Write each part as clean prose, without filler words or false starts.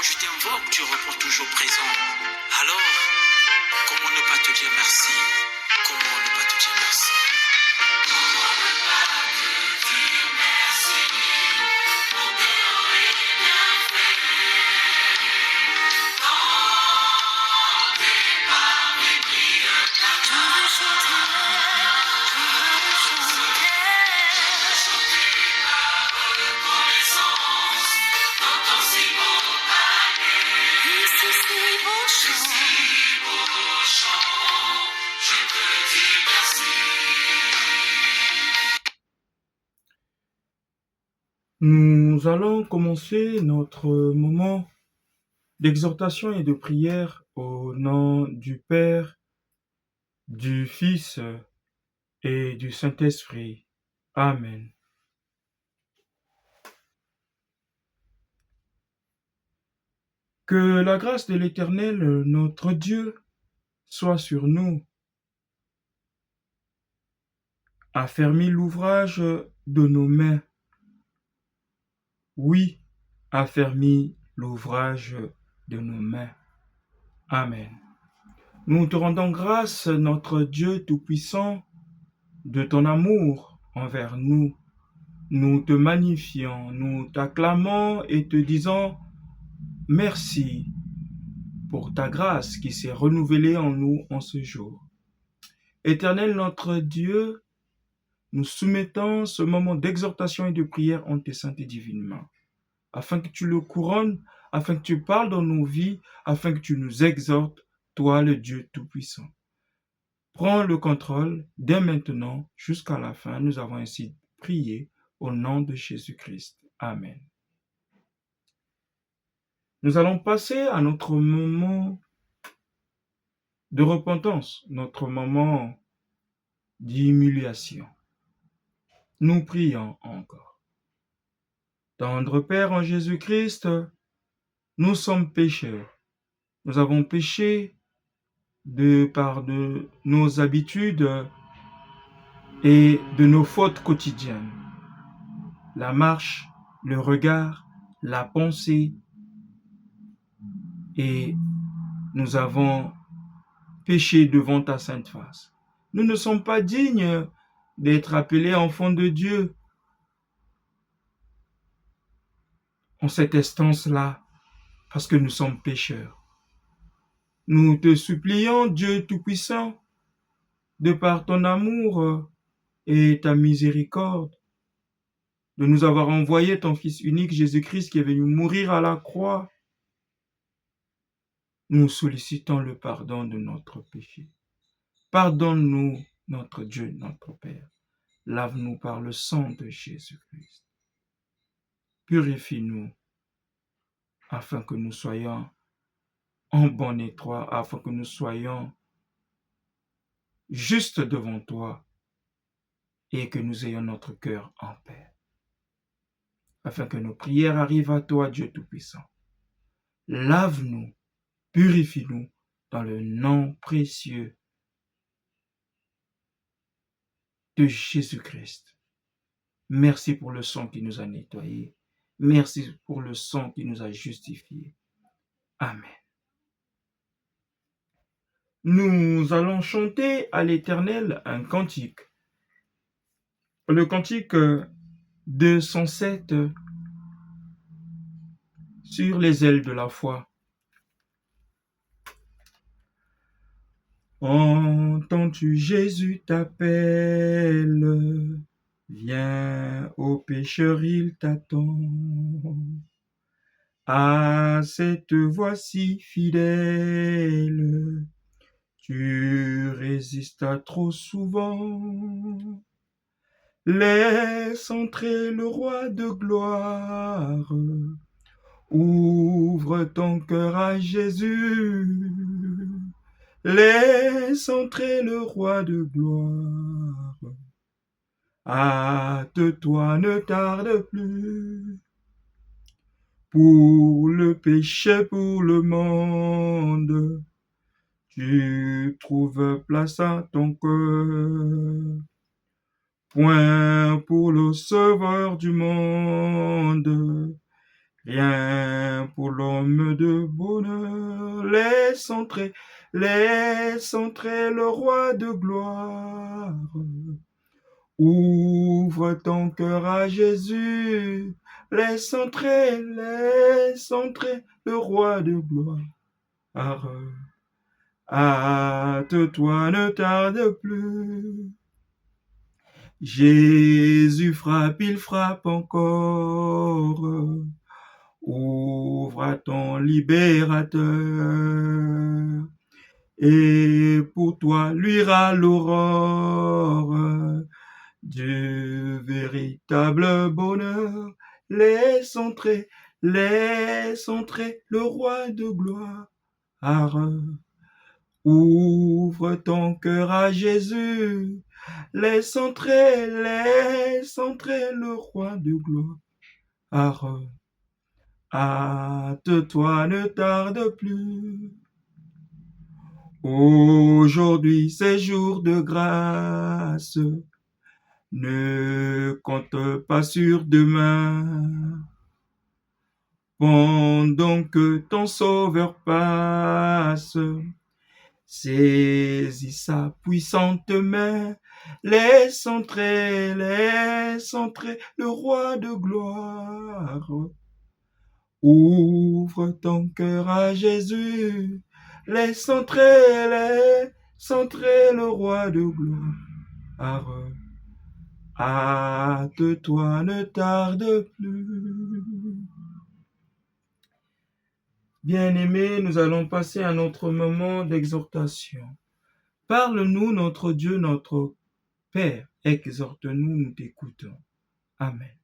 je t'invoque, tu réponds toujours présent. Alors, comment ne pas te dire merci? Comment ne pas te dire merci? Comment ne pas te dire merci pour que rien bien fait? Quand tes paroles brillent ta main, chanter ma reconnaissance dans ton si beau palais. Si beau chant, je te dis merci. Nous allons commencer notre moment d'exhortation et de prière au nom du Père, du Fils et du Saint-Esprit. Amen. Que la grâce de l'Éternel, notre Dieu, soit sur nous. Affermis l'ouvrage de nos mains. Oui, affermis l'ouvrage de nos mains. Amen. Nous te rendons grâce, notre Dieu Tout-Puissant, de ton amour envers nous. Nous te magnifions, nous t'acclamons et te disons merci pour ta grâce qui s'est renouvelée en nous en ce jour. Éternel notre Dieu, nous soumettons ce moment d'exhortation et de prière en tes saintes et divines mains, afin que tu le couronnes, afin que tu parles dans nos vies, afin que tu nous exhortes, toi le Dieu Tout-Puissant. Prends le contrôle dès maintenant jusqu'à la fin. Nous avons ainsi prié au nom de Jésus-Christ. Amen. Nous allons passer à notre moment de repentance, notre moment d'humiliation. Nous prions encore. Tendre Père en Jésus-Christ, nous sommes pécheurs. Nous avons péché par de nos habitudes et de nos fautes quotidiennes. La marche, le regard, la pensée, et nous avons péché devant ta sainte face. Nous ne sommes pas dignes d'être appelés enfants de Dieu en cette instance-là, parce que nous sommes pécheurs. Nous te supplions, Dieu Tout-Puissant, de par ton amour et ta miséricorde, de nous avoir envoyé ton Fils unique, Jésus-Christ, qui est venu mourir à la croix. Nous sollicitons le pardon de notre péché. Pardonne-nous, notre Dieu, notre Père. Lave-nous par le sang de Jésus-Christ. Purifie-nous, afin que nous soyons en bon étroit, afin que nous soyons justes devant toi et que nous ayons notre cœur en paix. Afin que nos prières arrivent à toi, Dieu Tout-Puissant. Lave-nous, purifie-nous dans le nom précieux de Jésus-Christ. Merci pour le sang qui nous a nettoyés. Merci pour le sang qui nous a justifiés. Amen. Nous allons chanter à l'Éternel un cantique. Le cantique 207 sur les ailes de la foi. Entends-tu, Jésus t'appelle, viens ô pécheur, il t'attend. À cette voix si fidèle, tu résistas trop souvent. Laisse entrer le roi de gloire, ouvre ton cœur à Jésus. Laisse entrer le roi de gloire. Hâte-toi, ne tarde plus. Pour le péché, pour le monde, tu trouves place à ton cœur. Point pour le sauveur du monde, rien pour l'homme homme de bonheur, laisse entrer le roi de gloire. Ouvre ton cœur à Jésus, laisse entrer le roi de gloire. Hâte-toi, ne tarde plus. Jésus frappe, il frappe encore. Ouvre à ton libérateur. Et pour toi luira l'aurore du véritable bonheur. Laisse entrer le roi de gloire. Ouvre ton cœur à Jésus, laisse entrer le roi de gloire. Hâte-toi, ne tarde plus. Aujourd'hui c'est jour de grâce, ne compte pas sur demain. Pendant que ton sauveur passe, saisis sa puissante main, laisse entrer le roi de gloire. Ouvre ton cœur à Jésus, laisse entrer le roi de gloire. Hâte-toi, ne tarde plus. Bien-aimés, nous allons passer à notre moment d'exhortation. Parle-nous, notre Dieu, notre Père, exhorte-nous, nous t'écoutons. Amen.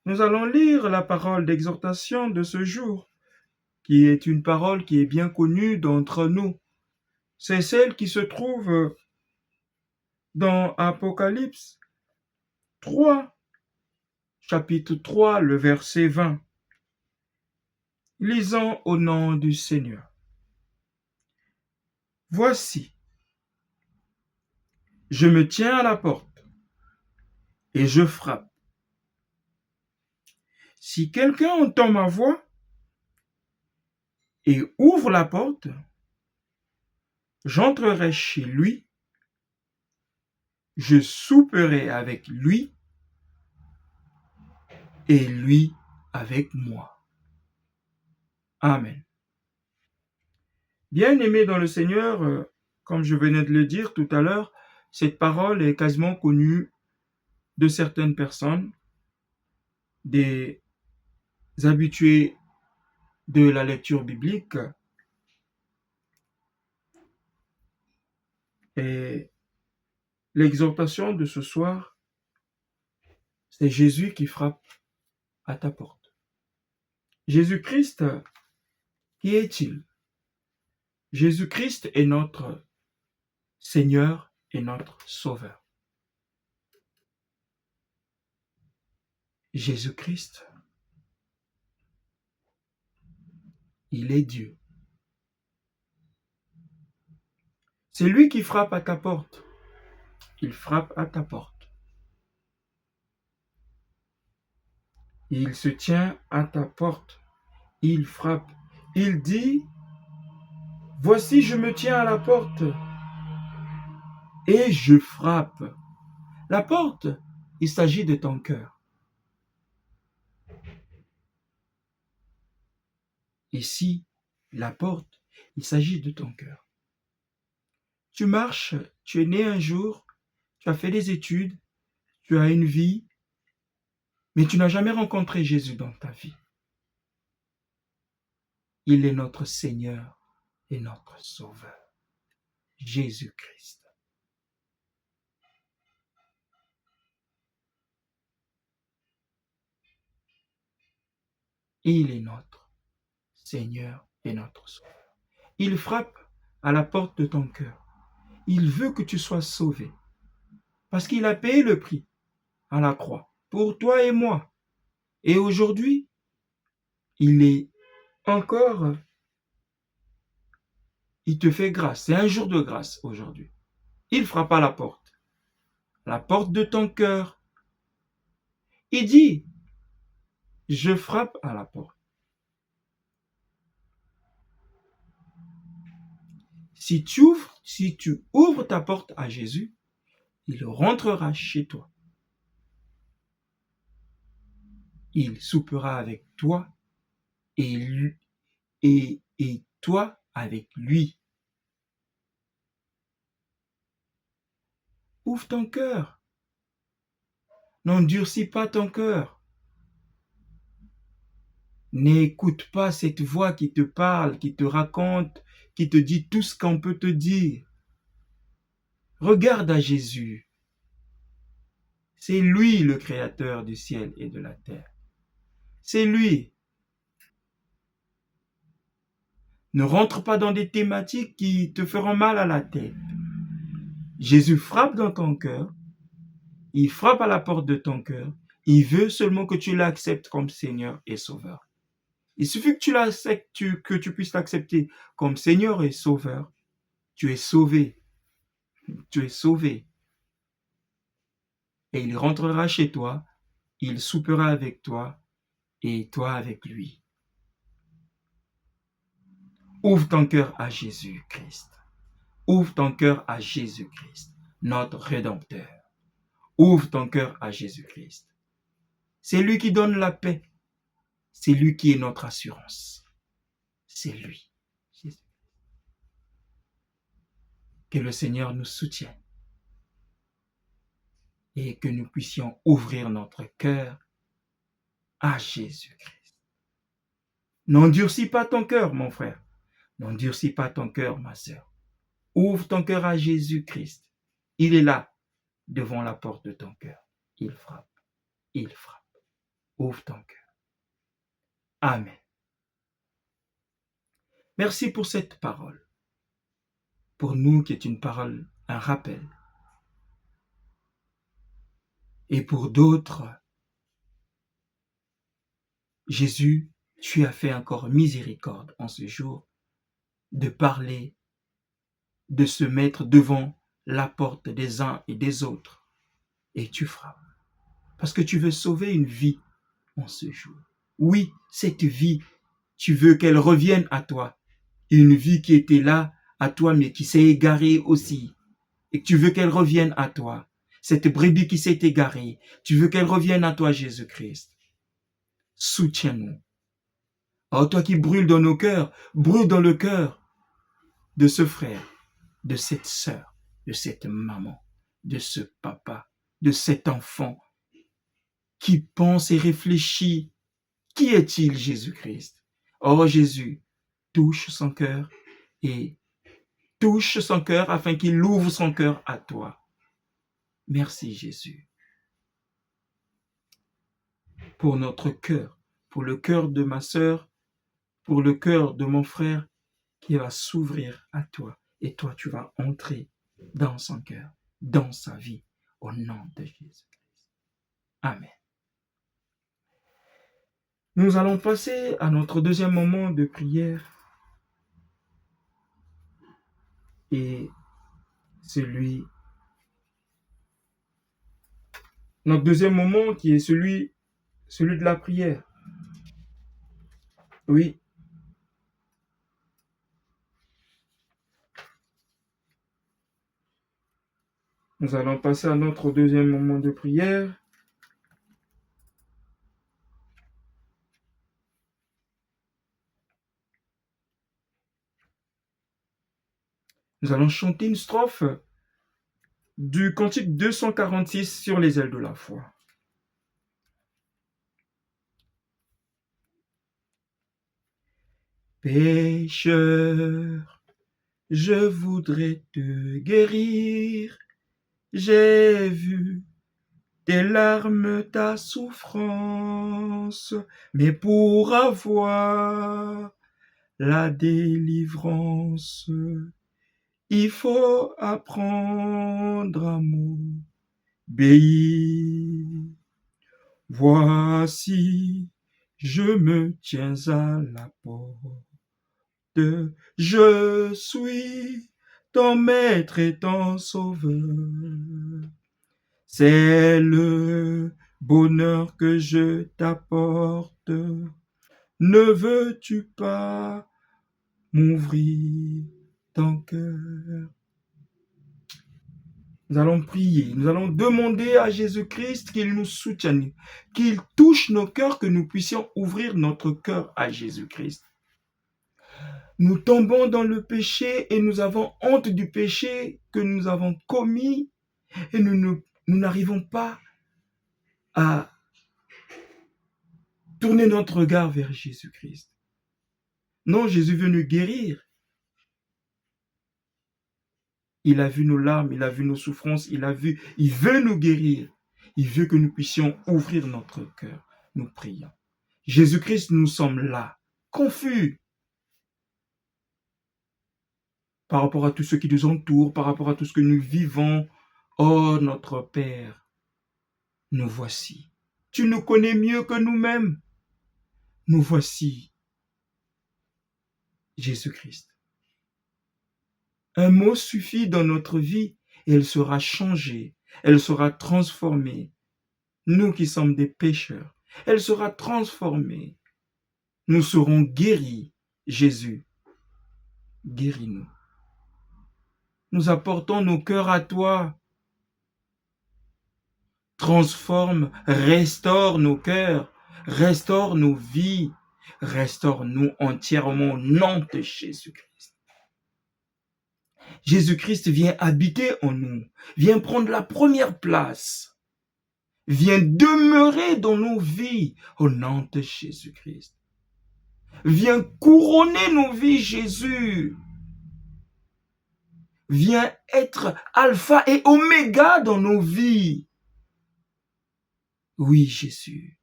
Nous allons lire la parole d'exhortation de ce jour, qui est une parole qui est bien connue d'entre nous. C'est celle qui se trouve dans Apocalypse 3, chapitre 3, le verset 20. Lisons au nom du Seigneur. Voici, je me tiens à la porte et je frappe. Si quelqu'un entend ma voix et ouvre la porte, j'entrerai chez lui, je souperai avec lui et lui avec moi. Amen. Bien-aimés dans le Seigneur, comme je venais de le dire tout à l'heure, cette parole est quasiment connue de certaines personnes, des habitués de la lecture biblique. Et l'exhortation de ce soir, c'est Jésus qui frappe à ta porte. Jésus-Christ, qui est-il? Jésus-Christ est notre Seigneur et notre Sauveur. Jésus-Christ, il est Dieu. C'est lui qui frappe à ta porte. Il frappe à ta porte. Il se tient à ta porte. Il frappe. Il dit, voici, je me tiens à la porte et je frappe. La porte, il s'agit de ton cœur. Ici, la porte, il s'agit de ton cœur. Tu marches, tu es né un jour, tu as fait des études, tu as une vie, mais tu n'as jamais rencontré Jésus dans ta vie. Il est notre Seigneur et notre Sauveur, Jésus-Christ. Il est notre Seigneur et notre Sauveur. Il frappe à la porte de ton cœur. Il veut que tu sois sauvé. Parce qu'il a payé le prix à la croix pour toi et moi. Et aujourd'hui, il te fait grâce. C'est un jour de grâce aujourd'hui. Il frappe à la porte de ton cœur. Il dit, Je frappe à la porte. Si tu ouvres ta porte à Jésus, il rentrera chez toi. Il soupera avec toi et toi avec lui. Ouvre ton cœur. N'endurcis pas ton cœur. N'écoute pas cette voix qui te parle, qui te raconte, qui te dit tout ce qu'on peut te dire. Regarde à Jésus. C'est lui le créateur du ciel et de la terre. C'est lui. Ne rentre pas dans des thématiques qui te feront mal à la tête. Jésus frappe dans ton cœur. Il frappe à la porte de ton cœur. Il veut seulement que tu l'acceptes comme Seigneur et Sauveur. Il suffit que tu l'acceptes, que tu puisses l'accepter comme Seigneur et Sauveur. Tu es sauvé. Tu es sauvé. Et il rentrera chez toi. Il soupera avec toi et toi avec lui. Ouvre ton cœur à Jésus-Christ. Ouvre ton cœur à Jésus-Christ, notre Rédempteur. Ouvre ton cœur à Jésus-Christ. C'est lui qui donne la paix. C'est lui qui est notre assurance. C'est lui. Jésus. Que le Seigneur nous soutienne et que nous puissions ouvrir notre cœur à Jésus-Christ. N'endurcis pas ton cœur, mon frère. N'endurcis pas ton cœur, ma sœur. Ouvre ton cœur à Jésus-Christ. Il est là, devant la porte de ton cœur. Il frappe. Il frappe. Ouvre ton cœur. Amen. Merci pour cette parole. Pour nous qui est une parole, un rappel. Et pour d'autres, Jésus, tu as fait encore miséricorde en ce jour de parler, de se mettre devant la porte des uns et des autres. Et tu frappes. Parce que tu veux sauver une vie en ce jour. Oui, cette vie, tu veux qu'elle revienne à toi. Une vie qui était là à toi, mais qui s'est égarée aussi. Et que tu veux qu'elle revienne à toi. Cette brebis qui s'est égarée, tu veux qu'elle revienne à toi, Jésus-Christ. Soutiens-nous. Oh, toi qui brûles dans nos cœurs, brûle dans le cœur de ce frère, de cette sœur, de cette maman, de ce papa, de cet enfant qui pense et réfléchit. Qui est-il, Jésus-Christ? Oh Jésus, touche son cœur et touche son cœur afin qu'il ouvre son cœur à toi. Merci Jésus. Pour notre cœur, pour le cœur de ma sœur, pour le cœur de mon frère qui va s'ouvrir à toi. Et toi, tu vas entrer dans son cœur, dans sa vie, au nom de Jésus-Christ. Amen. Nous allons passer à notre deuxième moment de prière. Et notre deuxième moment qui est celui de la prière. Oui. Nous allons passer à notre deuxième moment de prière. Nous allons chanter une strophe du cantique 246 sur les ailes de la foi. Pécheur, je voudrais te guérir. J'ai vu tes larmes, ta souffrance, mais pour avoir la délivrance, il faut apprendre à m'obéir. Voici, je me tiens à la porte. Je suis ton maître et ton sauveur. C'est le bonheur que je t'apporte. Ne veux-tu pas m'ouvrir ton cœur? Nous allons prier, nous allons demander à Jésus-Christ qu'il nous soutienne, qu'il touche nos cœurs, que nous puissions ouvrir notre cœur à Jésus-Christ. Nous tombons dans le péché et nous avons honte du péché que nous avons commis et nous n'arrivons pas à tourner notre regard vers Jésus-Christ. Non, Jésus veut nous guérir. Il a vu nos larmes, il a vu nos souffrances, il veut nous guérir. Il veut que nous puissions ouvrir notre cœur. Nous prions. Jésus-Christ, nous sommes là, confus par rapport à tout ce qui nous entoure, par rapport à tout ce que nous vivons. Oh, notre Père, nous voici. Tu nous connais mieux que nous-mêmes. Nous voici, Jésus-Christ. Un mot suffit dans notre vie et elle sera changée, elle sera transformée. Nous qui sommes des pécheurs, elle sera transformée. Nous serons guéris. Jésus, guéris-nous. Nous apportons nos cœurs à toi. Transforme, restaure nos cœurs, restaure nos vies, restaure-nous entièrement au nom de Jésus-Christ. Jésus-Christ vient habiter en nous, vient prendre la première place, vient demeurer dans nos vies au nom de Jésus-Christ. Viens couronner nos vies, Jésus. Viens être alpha et oméga dans nos vies. Oui, Jésus,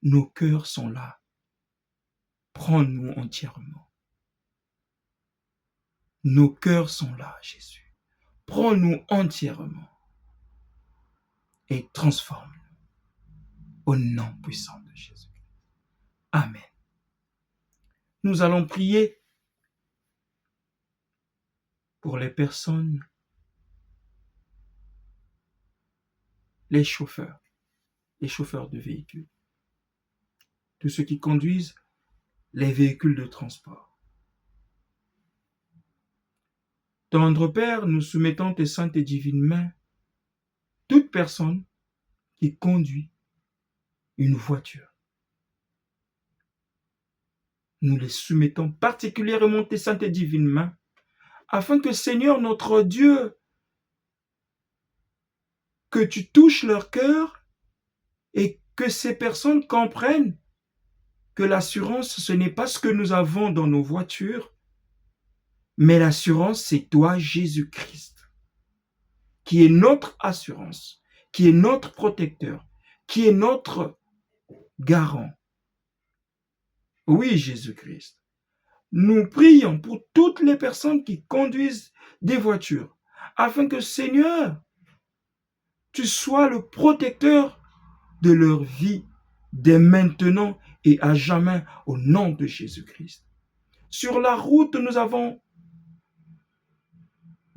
nos cœurs sont là. Prends-nous entièrement. Nos cœurs sont là, Jésus. Prends-nous entièrement et transforme-nous au nom puissant de Jésus. Amen. Nous allons prier pour les personnes, les chauffeurs de véhicules, tous ceux qui conduisent les véhicules de transport. Tendre Père, nous soumettons tes saintes et divines mains toute personne qui conduit une voiture. Nous les soumettons particulièrement tes saintes et divines mains afin que, Seigneur notre Dieu, que tu touches leur cœur et que ces personnes comprennent que l'assurance, ce n'est pas ce que nous avons dans nos voitures, mais l'assurance, c'est toi, Jésus-Christ, qui est notre assurance, qui est notre protecteur, qui est notre garant. Oui, Jésus-Christ. Nous prions pour toutes les personnes qui conduisent des voitures, afin que, Seigneur, tu sois le protecteur de leur vie, dès maintenant et à jamais, au nom de Jésus-Christ. Sur la route, nous avons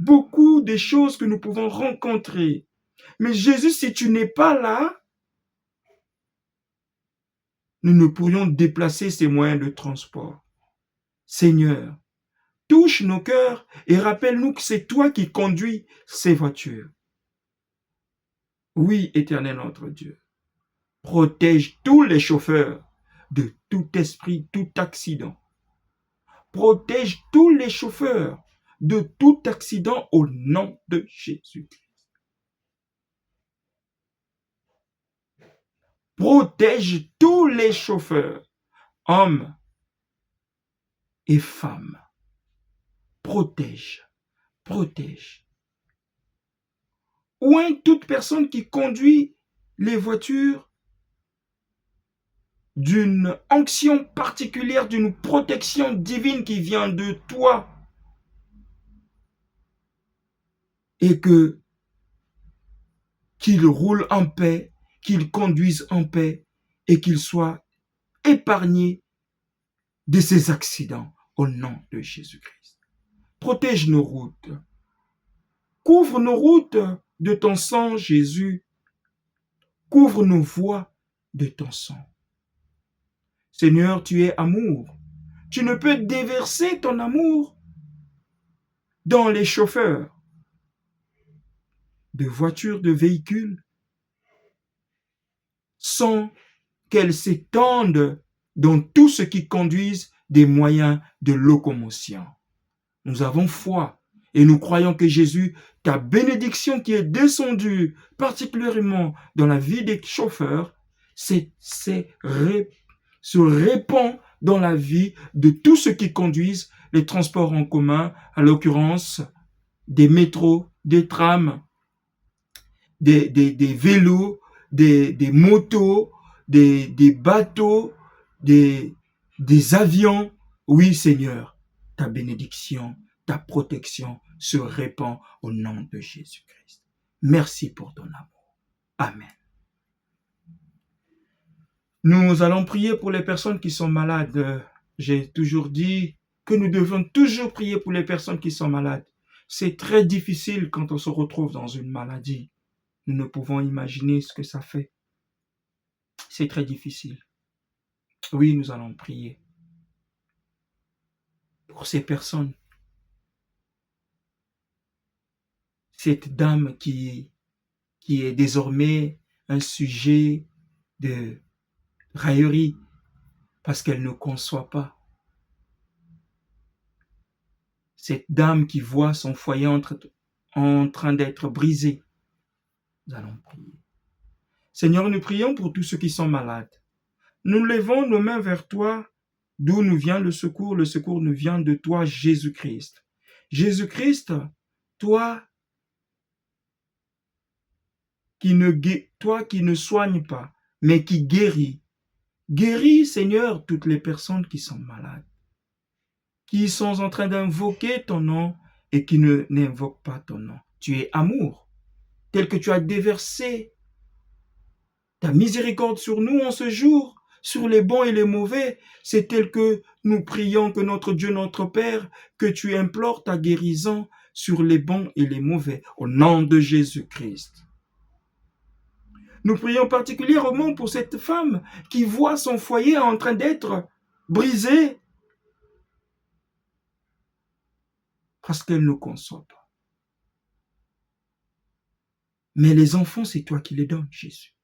beaucoup de choses que nous pouvons rencontrer. Mais Jésus, si tu n'es pas là, nous ne pourrions déplacer ces moyens de transport. Seigneur, touche nos cœurs et rappelle-nous que c'est toi qui conduis ces voitures. Oui, Éternel notre Dieu, protège tous les chauffeurs de tout esprit, tout accident. Protège tous les chauffeurs de tout accident au nom de Jésus. Protège tous les chauffeurs, hommes et femmes. Protège. Oint toute personne qui conduit les voitures d'une onction particulière, d'une protection divine qui vient de toi. Et qu'il roule en paix, qu'il conduise en paix et qu'il soit épargné de ces accidents au nom de Jésus-Christ. Protège nos routes. Couvre nos routes de ton sang, Jésus. Couvre nos voies de ton sang. Seigneur, tu es amour. Tu ne peux déverser ton amour dans les chauffeurs de voitures, de véhicules, sans qu'elles s'étendent dans tout ce qui conduise des moyens de locomotion. Nous avons foi et nous croyons que Jésus, ta bénédiction qui est descendue particulièrement dans la vie des chauffeurs, se répand dans la vie de tous ceux qui conduisent les transports en commun, à l'occurrence des métros, des trams, des vélos, des motos, des bateaux, des avions. Oui, Seigneur, ta bénédiction, ta protection se répand au nom de Jésus-Christ. Merci pour ton amour. Amen. Nous allons prier pour les personnes qui sont malades. J'ai toujours dit que nous devons toujours prier pour les personnes qui sont malades. C'est très difficile quand on se retrouve dans une maladie. Nous ne pouvons imaginer ce que ça fait. C'est très difficile. Oui, nous allons prier pour ces personnes. Cette dame qui est désormais un sujet de raillerie parce qu'elle ne conçoit pas. Cette dame qui voit son foyer en train d'être brisé. Nous allons prier. Seigneur, nous prions pour tous ceux qui sont malades. Nous levons nos mains vers toi, d'où nous vient le secours. Le secours nous vient de toi, Jésus-Christ. Jésus-Christ, toi qui ne soignes pas, mais qui guéris. Guéris, Seigneur, toutes les personnes qui sont malades, qui sont en train d'invoquer ton nom et qui n'invoquent pas ton nom. Tu es amour, tel que tu as déversé ta miséricorde sur nous en ce jour, sur les bons et les mauvais. C'est tel que nous prions que notre Dieu, notre Père, que tu implores ta guérison sur les bons et les mauvais, au nom de Jésus-Christ. Nous prions particulièrement pour cette femme qui voit son foyer en train d'être brisé parce qu'elle ne conçoit pas. Mais les enfants, c'est toi qui les donnes, Jésus.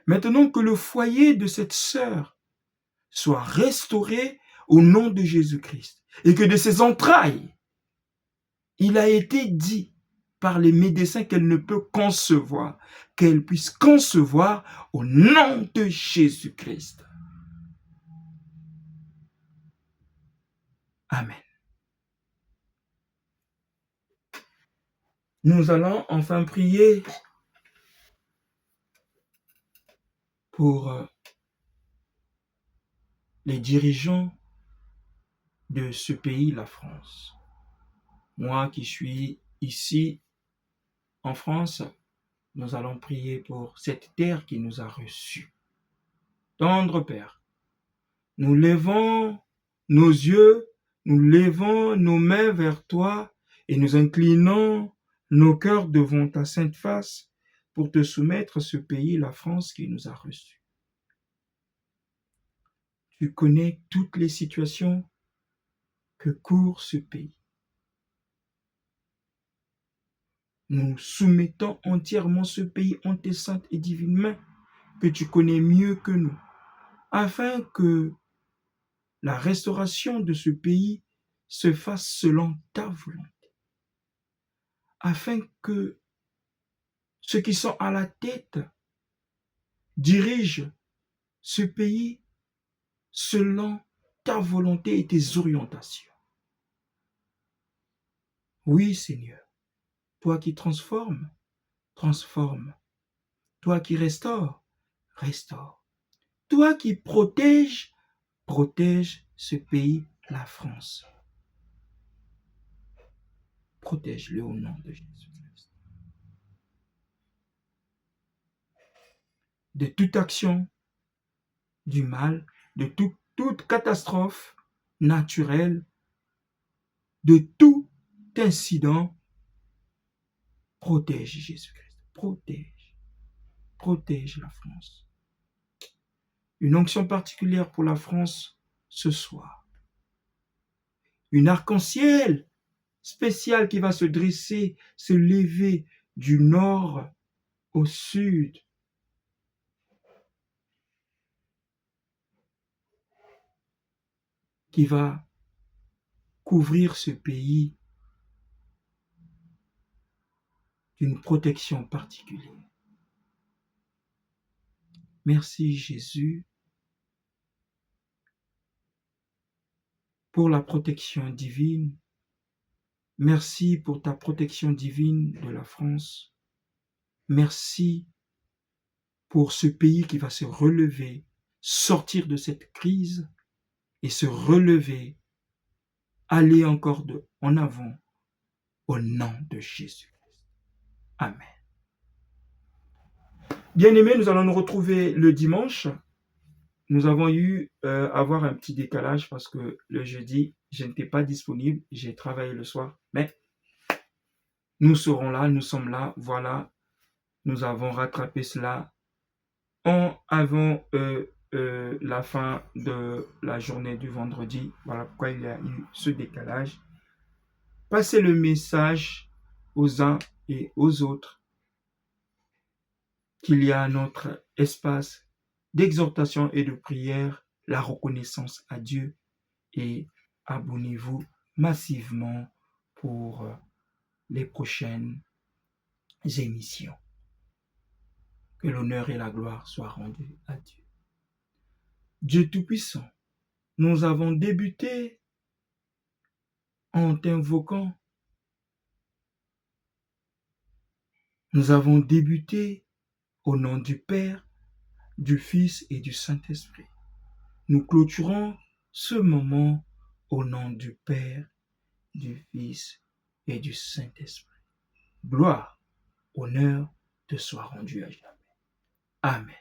Maintenant que le foyer de cette sœur soit restauré au nom de Jésus-Christ et que de ses entrailles, il a été dit par les médecins qu'elle ne peut concevoir, qu'elle puisse concevoir au nom de Jésus-Christ. Amen. Nous allons enfin prier pour les dirigeants de ce pays, la France. Moi qui suis ici en France, nous allons prier pour cette terre qui nous a reçus. Tendre Père, nous levons nos yeux, nous levons nos mains vers toi et nous inclinons nos cœurs devant ta sainte face pour te soumettre ce pays, la France, qui nous a reçus. Tu connais toutes les situations que court ce pays. Nous soumettons entièrement ce pays en tes saintes et divines mains, que tu connais mieux que nous, afin que la restauration de ce pays se fasse selon ta volonté, afin que ceux qui sont à la tête dirigent ce pays selon ta volonté et tes orientations. Oui, Seigneur, toi qui transformes, transforme. Toi qui restaures, restaure. Toi qui protèges, protège ce pays, la France. Protège-le au nom de Jésus-Christ. De toute action du mal, de toute catastrophe naturelle, de tout incident, protège Jésus-Christ. Protège la France. une onction particulière pour la France ce soir. Une arc-en-ciel spéciale qui va se dresser, se lever du nord au sud. Qui va couvrir ce pays d'une protection particulière. Merci Jésus pour la protection divine. Merci pour ta protection divine de la France. Merci pour ce pays qui va se relever, sortir de cette crise et se relever, aller encore en avant au nom de Jésus. Amen. Bien-aimés, nous allons nous retrouver le dimanche. Nous avons eu avoir un petit décalage parce que le jeudi, je n'étais pas disponible, j'ai travaillé le soir, mais nous serons là, nous sommes là, voilà, nous avons rattrapé cela avant la fin de la journée du vendredi. Voilà pourquoi il y a eu ce décalage. Passez le message aux uns et aux autres qu'il y a notre espace d'exhortation et de prière, la reconnaissance à Dieu, et abonnez-vous massivement pour les prochaines émissions. Que l'honneur et la gloire soient rendus à Dieu. Dieu Tout-Puissant, nous avons débuté en t'invoquant. Nous avons débuté au nom du Père, du Fils et du Saint-Esprit. Nous clôturons ce moment au nom du Père, du Fils et du Saint-Esprit. Gloire, honneur te soit rendu à jamais. Amen.